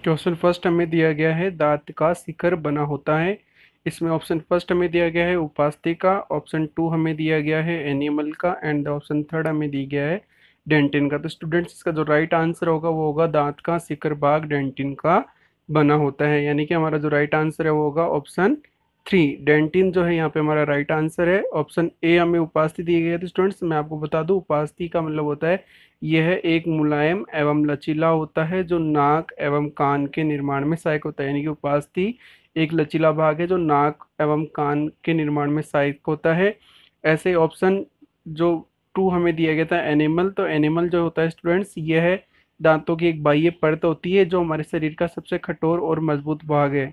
Question first हमें दिया गया है दांत का शिखर बना होता है। इसमें ऑप्शन फर्स्ट हमें दिया गया है उपास्थि का, ऑप्शन टू हमें दिया गया है एनिमल का एंड ऑप्शन थर्ड हमें दिया गया है डेंटिन का। तो स्टूडेंट्स इसका जो राइट आंसर होगा वो होगा दांत का शिखर भाग डेंटिन का बना होता है, यानी कि हमारा जो राइट आंसर है वो होगा ऑप्शन थ्री। डेंटिन जो है यहाँ पे हमारा राइट आंसर है। ऑप्शन ए हमें उपास्थि दी गई है। तो स्टूडेंट्स मैं आपको बता दूं उपास्थि का मतलब होता है यह एक मुलायम एवं लचीला होता है जो नाक एवं कान के निर्माण में सहायक होता है, यानी कि उपास्थि एक लचीला भाग है जो नाक एवं कान के निर्माण में सहायक होता है। ऐसे ऑप्शन जो टू हमें दिया गया था एनिमल, तो एनिमल जो होता है स्टूडेंट्स यह दांतों की एक बाह्य परत होती है जो हमारे शरीर का सबसे कठोर और मजबूत भाग है।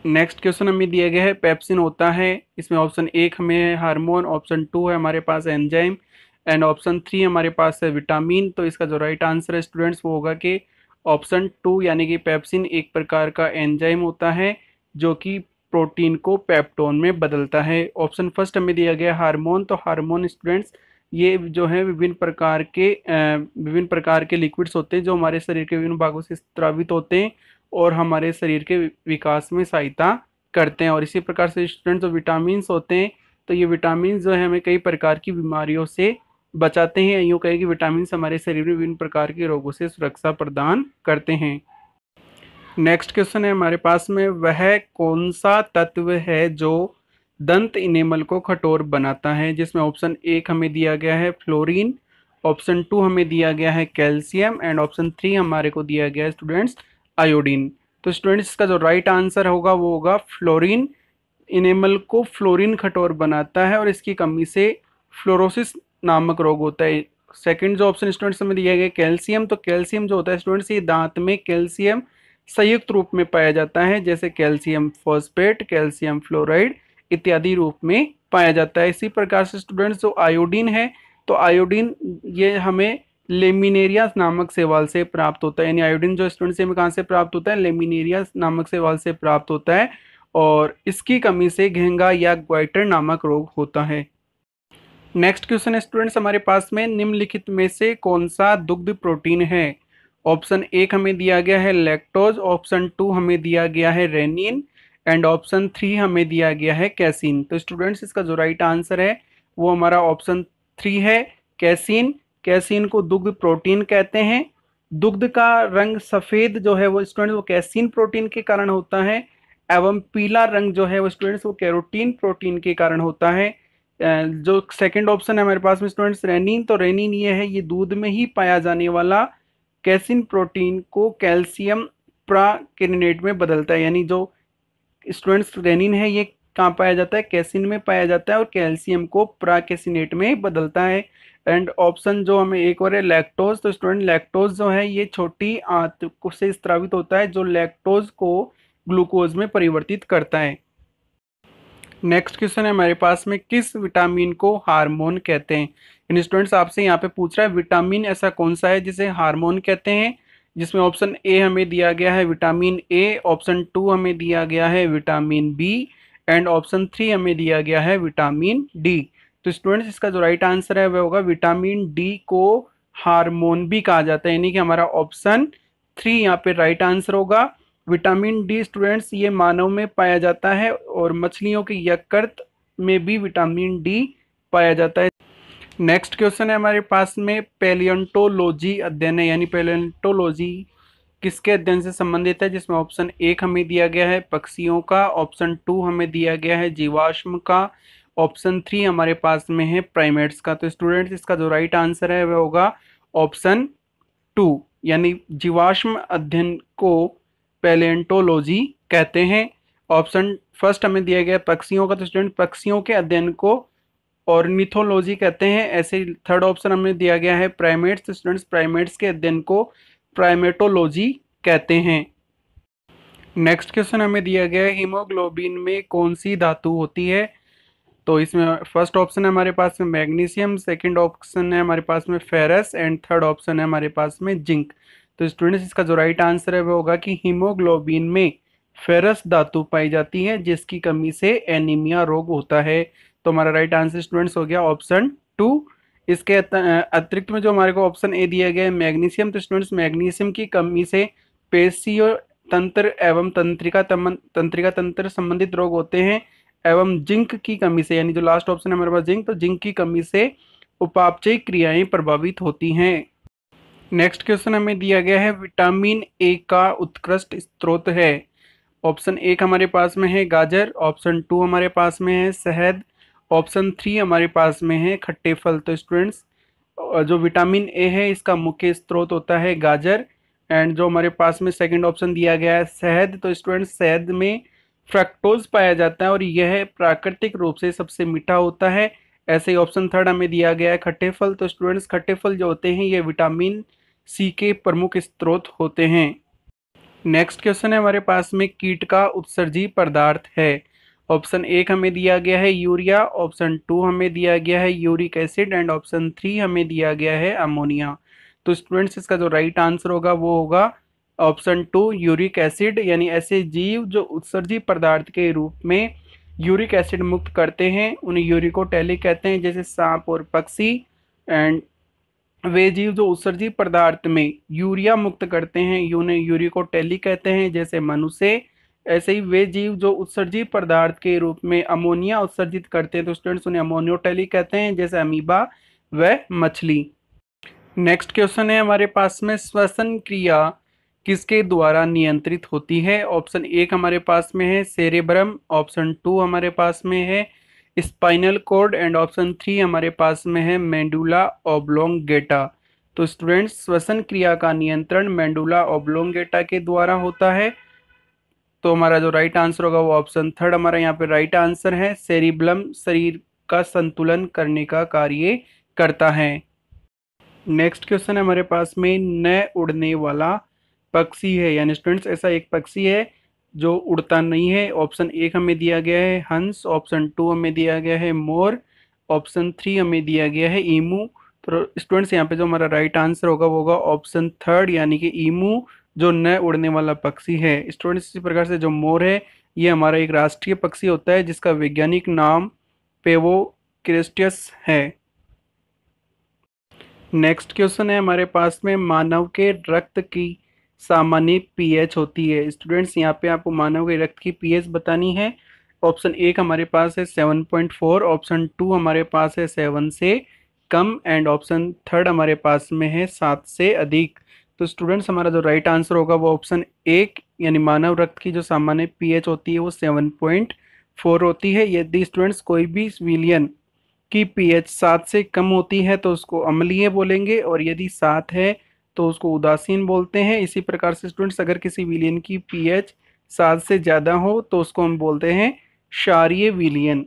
नेक्स्ट क्वेश्चन हमें दिया गया है पेप्सिन होता है। इसमें ऑप्शन एक हमें है हार्मोन, ऑप्शन टू है हमारे पास एंजाइम एंड ऑप्शन थ्री हमारे पास है विटामिन। तो इसका जो राइट आंसर है स्टूडेंट्स वो होगा कि ऑप्शन टू, यानी कि पेप्सिन एक प्रकार का एंजाइम होता है जो कि प्रोटीन को पेप्टोन में बदलता है। ऑप्शन फर्स्ट हमें दिया गया हार्मोन, तो हार्मोन स्टूडेंट्स ये जो है विभिन्न प्रकार के लिक्विड्स होते हैं जो हमारे शरीर के विभिन्न भागों से स्रावित होते हैं और हमारे शरीर के विकास में सहायता करते हैं। और इसी प्रकार से स्टूडेंट जो विटामिन्स होते हैं, तो ये विटामिन जो है हमें कई प्रकार की बीमारियों से बचाते हैं। यूँ कहें कि विटामिन हमारे शरीर में विभिन्न प्रकार के रोगों से सुरक्षा प्रदान करते हैं। नेक्स्ट क्वेश्चन है हमारे पास में, वह कौन सा तत्व है जो दंत इनेमल को कठोर बनाता है, जिसमें ऑप्शन एक हमें दिया गया है फ्लोरीन, ऑप्शन टू हमें दिया गया है कैल्शियम एंड ऑप्शन थ्री हमारे को दिया गया है स्टूडेंट्स आयोडीन। तो स्टूडेंट्स इसका जो राइट आंसर होगा वो होगा फ्लोरीन। इनेमल को फ्लोरीन कठोर बनाता है और इसकी कमी से फ्लोरोसिस नामक रोग होता है। सेकंड जो ऑप्शन स्टूडेंट्स हमें दिया गया कैल्शियम, तो कैल्शियम जो होता है स्टूडेंट्स ये दांत में कैल्शियम संयुक्त रूप में पाया जाता है, जैसे कैल्शियम फॉस्फेट, कैल्शियम फ्लोराइड इत्यादि रूप में पाया जाता है। इसी प्रकार से स्टूडेंट्स जो आयोडीन है, तो आयोडीन ये हमें लेमिनेरिया नामक शैवाल से प्राप्त होता है, यानी आयोडीन जो स्टूडेंट्स हमें कहाँ से प्राप्त होता है, लेमिनेरिया नामक शैवाल से प्राप्त होता है और इसकी कमी से घेंगा या ग्वाइटर नामक रोग होता है। नेक्स्ट क्वेश्चन है स्टूडेंट्स हमारे पास में, निम्नलिखित में से कौन सा दुग्ध प्रोटीन है। ऑप्शन एक हमें दिया गया है लैक्टोज, ऑप्शन टू हमें दिया गया है रेनिन एंड ऑप्शन थ्री हमें दिया गया है कैसीन। तो स्टूडेंट्स इसका जो राइट आंसर है वो हमारा ऑप्शन थ्री है कैसीन। कैसीन को दुग्ध प्रोटीन कहते हैं। दुग्ध का रंग सफेद जो है वो स्टूडेंट्स वो कैसीन प्रोटीन के कारण होता है एवं पीला रंग जो है वो स्टूडेंट्स वो कैरोटीन प्रोटीन के कारण होता है। जो सेकंड ऑप्शन है हमारे पास में स्टूडेंट्स रेनिन, तो रेनिन ये है ये दूध में ही पाया जाने वाला कैसिन प्रोटीन को कैल्शियम प्राकिनेट में बदलता है, यानी जो स्टूडेंट्स रेनिन है ये कहाँ पाया जाता है, कैसिन में पाया जाता है और कैल्शियम को प्राकेसिनेट में बदलता है। एंड ऑप्शन जो हमें एक और है लैक्टोज, तो स्टूडेंट लैक्टोज जो है ये छोटी आंत से स्रावित होता है जो लैक्टोज को ग्लूकोज में परिवर्तित करता है। नेक्स्ट क्वेश्चन है हमारे पास में, किस विटामिन को हार्मोन कहते हैं। इन स्टूडेंट्स आपसे यहाँ पे पूछ रहा है विटामिन ऐसा कौन सा है जिसे हार्मोन कहते हैं, जिसमें ऑप्शन ए हमें दिया गया है विटामिन ए, ऑप्शन टू हमें दिया गया है vitamin B and option three हमें दिया गया है विटामिन डी। तो स्टूडेंट्स इसका जो राइट आंसर है वह होगा विटामिन डी को हार्मोन भी कहा जाता है, यानी कि हमारा ऑप्शन थ्री यहाँ पे राइट आंसर होगा। विटामिन डी स्टूडेंट्स ये मानव में पाया जाता है और मछलियों के यकृत में भी विटामिन डी पाया जाता है। नेक्स्ट क्वेश्चन है हमारे पास में, पैलियोंटोलॉजी अध्ययन है, यानी पैलियोंटोलॉजी किसके अध्ययन से संबंधित है, जिसमें ऑप्शन एक हमें दिया गया है पक्षियों का, ऑप्शन टू हमें दिया गया है जीवाश्म का, ऑप्शन थ्री हमारे पास में है प्राइमेट्स का। तो स्टूडेंट्स इसका जो राइट आंसर है वह होगा ऑप्शन टू, यानी जीवाश्म अध्ययन को पैलियोंटोलॉजी कहते हैं। ऑप्शन फर्स्ट हमें दिया गया पक्षियों का, तो स्टूडेंट पक्षियों के अध्ययन को ऑर्निथोलॉजी कहते हैं। ऐसे थर्ड ऑप्शन हमें दिया गया है प्राइमेट्स, तो स्टूडेंट्स प्राइमेट्स के अध्ययन को प्राइमेटोलॉजी कहते हैं। नेक्स्ट क्वेश्चन हमें दिया गया है, हीमोग्लोबिन में कौन सी धातु होती है। तो इसमें फर्स्ट ऑप्शन है हमारे पास में मैग्नीशियम, सेकंड ऑप्शन है हमारे पास में फेरस एंड थर्ड ऑप्शन है हमारे पास में जिंक। तो स्टूडेंट्स इसका जो राइट आंसर है वो होगा कि हीमोग्लोबिन में फेरस धातु पाई जाती है जिसकी कमी से एनीमिया रोग होता है। तो हमारा राइट आंसर स्टूडेंट्स हो गया ऑप्शन टू। इसके अतिरिक्त में जो हमारे को ऑप्शन ए दिया गया है मैग्नीशियम, तो स्टूडेंट्स मैग्नीशियम की कमी से पेशियों तंत्र एवं तंत्रिका तंत्र संबंधित रोग होते हैं एवं जिंक की कमी से, यानी जो लास्ट ऑप्शन है हमारे पास जिंक, तो जिंक की कमी से उपापचयी क्रियाएं प्रभावित होती हैं। नेक्स्ट क्वेश्चन हमें दिया गया है विटामिन ए का उत्कृष्ट स्रोत है। ऑप्शन 1 हमारे पास में है गाजर, ऑप्शन 2 हमारे पास में है शहद, ऑप्शन 3 हमारे पास में है खट्टे फल। तो स्टूडेंट्स जो विटामिन ए है इसका मुख्य स्रोत होता है गाजर, एंड जो हमारे पास में सेकंड ऑप्शन दिया गया है शहद, तो स्टूडेंट्स शहद में फ्रक्टोज पाया जाता है और यह प्राकृतिक रूप से सबसे मीठा होता है। ऐसे ही ऑप्शन थर्ड हमें दिया गया है खट्टे फल, तो स्टूडेंट्स खट्टे फल जो होते हैं ये विटामिन सी के प्रमुख स्रोत होते हैं। नेक्स्ट क्वेश्चन है हमारे पास में कीट का उत्सर्जी पदार्थ है। ऑप्शन 1 हमें दिया गया है यूरिया, ऑप्शन 2 हमें दिया गया है यूरिक एसिड एंड ऑप्शन 3 हमें दिया गया है अमोनिया। तो स्टूडेंट्स इसका जो राइट आंसर होगा वो होगा ऑप्शन 2 यूरिक एसिड, यानी ऐसे जीव जो उत्सर्जी पदार्थ के रूप में यूरिक एसिड मुक्त करते हैं उन्हें यूरिकोटैलिक कहते हैं, जैसे सांप और पक्षी। एंड वे जीव जो उत्सर्जी पदार्थ में यूरिया मुक्त करते हैं उन्हें यूरिकोटैलिक कहते हैं, जैसे मनुष्य। ऐसे ही वे जीव जो उत्सर्जी पदार्थ के रूप में अमोनिया उत्सर्जित करते हैं तो स्टूडेंट्स उन्हें अमोनियोटैलिक कहते हैं, जैसे अमीबा व मछली। नेक्स्ट क्वेश्चन है हमारे पास में श्वसन क्रिया किसके द्वारा नियंत्रित होती है। ऑप्शन 1 हमारे पास में है सेरेब्रम, ऑप्शन 2 हमारे पास में है स्पाइनल कॉर्ड एंड ऑप्शन 3 हमारे पास में है मेंडुला ऑब्लोंगेटा। तो स्टूडेंट्स श्वसन क्रिया का नियंत्रण मेंडुला ऑब्लोंगेटा के द्वारा होता है। तो हमारा जो राइट आंसर होगा वो ऑप्शन थर्ड हमारा यहाँ पे राइट आंसर है। सेरिब्लम शरीर का संतुलन करने का कार्य करता है। नेक्स्ट क्वेश्चन है हमारे पास में न उड़ने वाला पक्षी है, यानी स्टूडेंट्स ऐसा एक पक्षी है जो उड़ता नहीं है। ऑप्शन 1 हमें दिया गया है हंस, ऑप्शन 2 हमें दिया गया है मोर, ऑप्शन 3 हमें दिया गया है ईमू। तो स्टूडेंट्स यहाँ पे जो हमारा राइट आंसर होगा वो होगा ऑप्शन थर्ड, यानी कि ईमू जो न उड़ने वाला पक्षी है। स्टूडेंट्स इसी प्रकार से जो मोर है ये हमारा एक राष्ट्रीय पक्षी होता है जिसका वैज्ञानिक नाम पेवोक्रेस्टियस है। नेक्स्ट क्वेश्चन है हमारे पास में मानव के रक्त की सामान्य पीएच होती है। स्टूडेंट्स यहाँ पे आपको मानव के रक्त की पीएच बतानी है। ऑप्शन 1 हमारे पास है 7.4, ऑप्शन 2 हमारे पास है 7 से कम एंड ऑप्शन थर्ड हमारे पास में है 7 से अधिक। तो स्टूडेंट्स हमारा जो राइट आंसर होगा वो ऑप्शन 1, यानी मानव रक्त की जो सामान्य पीएच होती है वो 7.4 होती है। यदि स्टूडेंट्स कोई भी विलयन की पीएच 7 से कम होती है तो उसको अम्लीय बोलेंगे, और यदि 7 है तो उसको उदासीन बोलते हैं। इसी प्रकार से स्टूडेंट्स अगर किसी विलयन की पीएच 7 से ज़्यादा हो तो उसको हम बोलते हैं क्षारीय विलयन।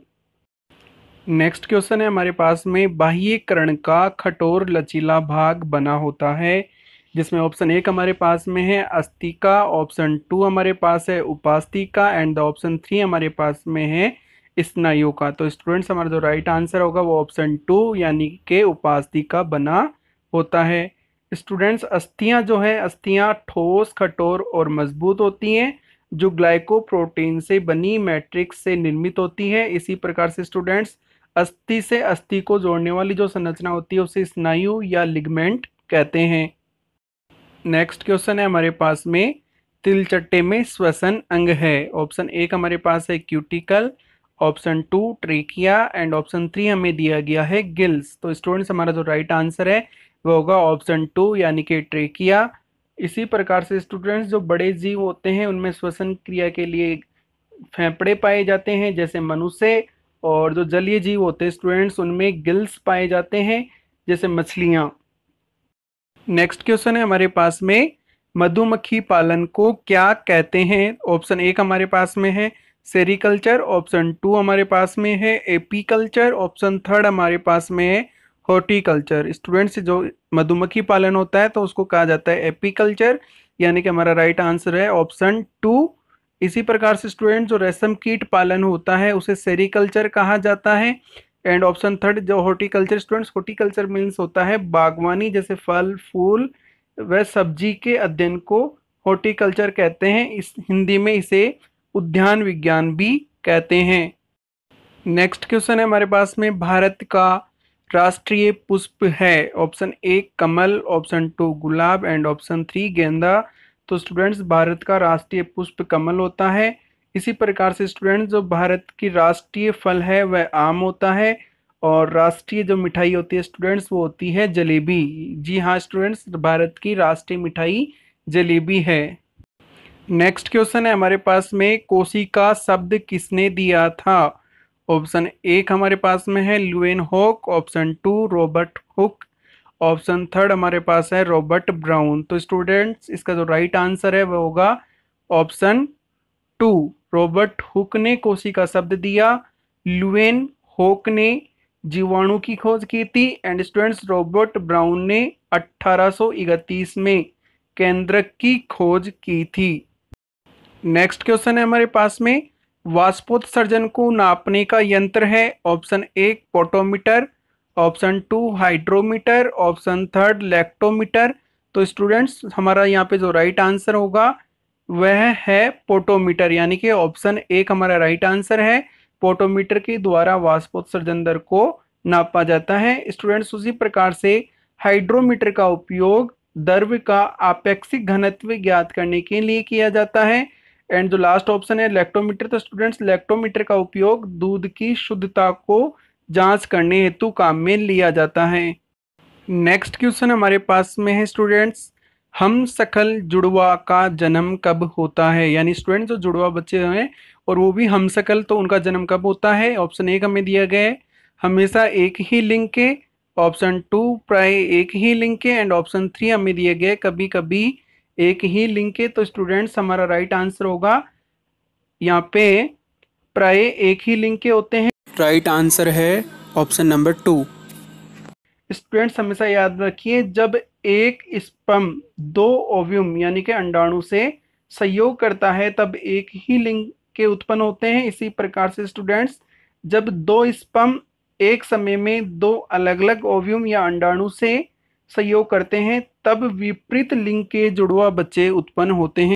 नेक्स्ट क्वेश्चन है हमारे पास में बाह्यकर्ण का कठोर लचीला भाग बना होता है, जिसमें ऑप्शन 1 हमारे पास में है अस्थिका, ऑप्शन 2 हमारे पास है उपास्थिका एंड ऑप्शन 3 हमारे पास में है स्नायु का। तो स्टूडेंट्स हमारा जो राइट आंसर होगा वो ऑप्शन 2, यानी कि उपास्थिका बना होता है। स्टूडेंट्स अस्थियां जो है अस्थियां ठोस, कठोर और मजबूत होती हैं जो ग्लाइकोप्रोटीन से बनी मैट्रिक्स से निर्मित होती है। इसी प्रकार से स्टूडेंट्स अस्थि से अस्थि को जोड़ने वाली जो संरचना होती है उसे स्नायु या लिगमेंट कहते हैं। नेक्स्ट क्वेश्चन है हमारे पास में तिलचट्टे में श्वसन अंग है। ऑप्शन 1 हमारे पास है cuticle, option 2 trachea and option 3 हमें दिया गया है गिल्स। तो स्टूडेंट्स हमारा जो राइट आंसर है वो होगा ऑप्शन 2, यानी कि ट्रेकिया। इसी प्रकार से स्टूडेंट्स जो बड़े जीव होते हैं उनमें श्वसन क्रिया के लिए फेफड़े पाए जाते हैं जैसे मनुष्य, और जो जलीय जीव होते हैं स्टूडेंट्स उनमें गिल्स पाए जाते हैं जैसे मछलियाँ। नेक्स्ट क्वेश्चन है हमारे पास में मधुमक्खी पालन को क्या कहते हैं। ऑप्शन 1 हमारे पास में है सेरिकल्चर, ऑप्शन 2 हमारे पास में है एपीकल्चर, ऑप्शन थर्ड हमारे पास में है हॉर्टिकल्चर। स्टूडेंट्स जो मधुमक्खी पालन होता है तो उसको कहा जाता है एपीकल्चर, यानी कि हमारा राइट आंसर है ऑप्शन 2। इसी प्रकार से स्टूडेंट जो रेशम कीट पालन होता है उसे सेरिकल्चर कहा जाता है। एंड ऑप्शन थर्ड जो हॉर्टिकल्चर, स्टूडेंट्स हॉर्टिकल्चर मीन्स होता है बागवानी, जैसे फल फूल व सब्जी के अध्ययन को हॉर्टिकल्चर कहते हैं। इस हिंदी में इसे उद्यान विज्ञान भी कहते हैं। नेक्स्ट क्वेश्चन है हमारे पास में भारत का राष्ट्रीय पुष्प है। Option 1 Kamal, option 2 gulab and option 3 गेंदा। तो स्टूडेंट्स भारत का राष्ट्रीय पुष्प कमल होता है। इसी प्रकार से स्टूडेंट्स जो भारत की राष्ट्रीय फल है वह आम होता है, और राष्ट्रीय जो मिठाई होती है स्टूडेंट्स वो होती है जलेबी। जी हाँ स्टूडेंट्स, भारत की राष्ट्रीय मिठाई जलेबी है। नेक्स्ट क्वेश्चन है हमारे पास में, कोशिका शब्द किसने दिया था? ऑप्शन एक हमारे पास में है Leeuwenhoek, option two Robert Hooke, option third हमारे पास है रॉबर्ट ब्राउन। तो स्टूडेंट्स इसका जो राइट आंसर है वह होगा ऑप्शन टू, रॉबर्ट हुक ने कोशिका शब्द दिया, ल्यूवेन हॉक ने जीवाणु की खोज की थी, एंड स्टूडेंट्स रॉबर्ट ब्राउन ने 1831 में केंद्रक की खोज की थी। नेक्स्ट क्वेश्चन है हमारे पास में, वाष्पोत्सर्जन को नापने का यंत्र है। ऑप्शन एक potometer, option two hydrometer, option third lactometer. तो स्टूडेंट्स हमारा यहाँ पे जो राइट आंसर होगा वह है पोटोमीटर, यानी कि ऑप्शन एक हमारा राइट आंसर है। पोटोमीटर के द्वारा वाष्पोत्सर्जन दर को नापा जाता है। स्टूडेंट्स उसी प्रकार से हाइड्रोमीटर का उपयोग द्रव्य का आपेक्षिक घनत्व ज्ञात करने के लिए किया जाता है। एंड जो लास्ट ऑप्शन है लैक्टोमीटर, तो स्टूडेंट्स लैक्टोमीटर का उपयोग दूध की शुद्धता को जांच करने हेतु काम में लिया जाता है। नेक्स्ट क्वेश्चन हमारे पास में है स्टूडेंट्स, हम सकल जुड़वा का जन्म कब होता है? यानी स्टूडेंट्स जो जुड़वा बच्चे हैं और वो भी हम सकल, तो उनका जन्म कब होता है? ऑप्शन एक हमें दिया गया है हमेशा एक ही लिंग के, ऑप्शन टू प्राय एक ही लिंग के, एंड ऑप्शन थ्री हमें दिए गए कभी कभी एक ही लिंग के। तो स्टूडेंट्स हमारा राइट आंसर होगा यहाँ पे प्राय एक ही लिंग के होते हैं। राइट आंसर है ऑप्शन नंबर टू। स्टूडेंट्स हमेशा याद रखिए, जब एक स्पर्म दो ओव्यूम यानी कि अंडाणु से संयोग करता है तब एक ही लिंग के उत्पन्न होते हैं। इसी प्रकार से स्टूडेंट्स जब दो स्पर्म एक समय में दो अलग अलग ओव्यूम या अंडाणु से संयोग करते हैं तब विपरीत लिंग के जुड़वा बच्चे उत्पन्न होते हैं।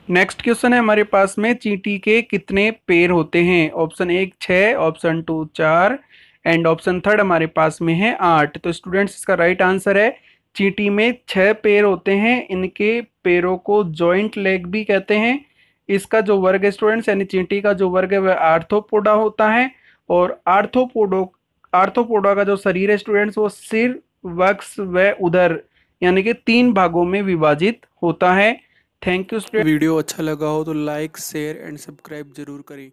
नेक्स्ट क्वेश्चन है हमारे पास में, चींटी के कितने पैर होते हैं? ऑप्शन एक 6, option two 4, and option third हमारे पास में है 8। तो स्टूडेंट्स इसका राइट आंसर है चींटी में 6 पैर होते हैं। इनके पैरों को जॉइंट लेग भी कहते हैं। इसका जो वर्ग है स्टूडेंट्स, यानी चींटी का जो वर्ग है वह आर्थ्रोपोडा होता है, और आर्थ्रोपोडा का जो शरीर है स्टूडेंट्स वो सिर, वक्ष व उदर यानी कि 3 भागों में विभाजित होता है। Thank you student. वीडियो अच्छा लगा हो तो लाइक, शेयर एंड सब्सक्राइब जरूर करें।